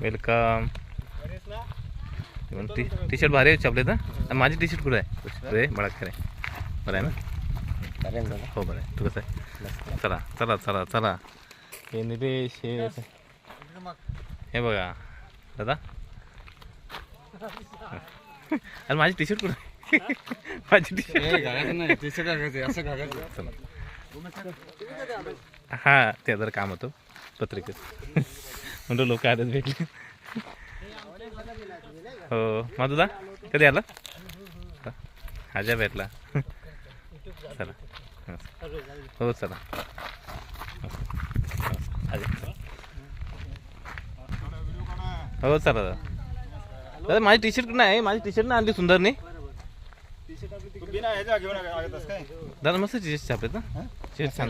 Welcome. T shirt भारी आहे आपले तर. माझी टी शर्ट कुठे आहे रे बळाकर आहे. बरं आहे ना. हो बरं आहे. तू कसं आहे. चला चला चला चला. हे निलेश हे बघा दादा. अरे माझी टी शर्ट कुठे माझी टी शर्ट. हा ते जर काम होतं पत्रिकेत म्हणतो लोक आलेच भेटले. हो माधुदा कधी आला. आजा भेटला. चला हो चला. हो चला दादा. दादा माझी टी शर्ट नाही. माझी टी शर्ट ना आणली सुंदरने. दादा मस्त टी शर्ट छापलेत ना. शर्ट छान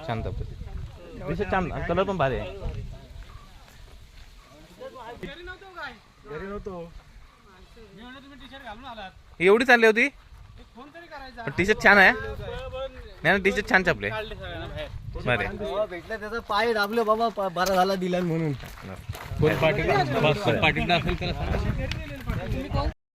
छान टी शर्ट छान. कलर पण भारी आहे. एवढी चालली होती. टी शर्ट छान आहे. नाही टी शर्ट छान छापले. बरे भेटलं त्याचा पाय दाबले बाबा. बरा झाला दिला म्हणून. कोण पार्टी असेल त्याला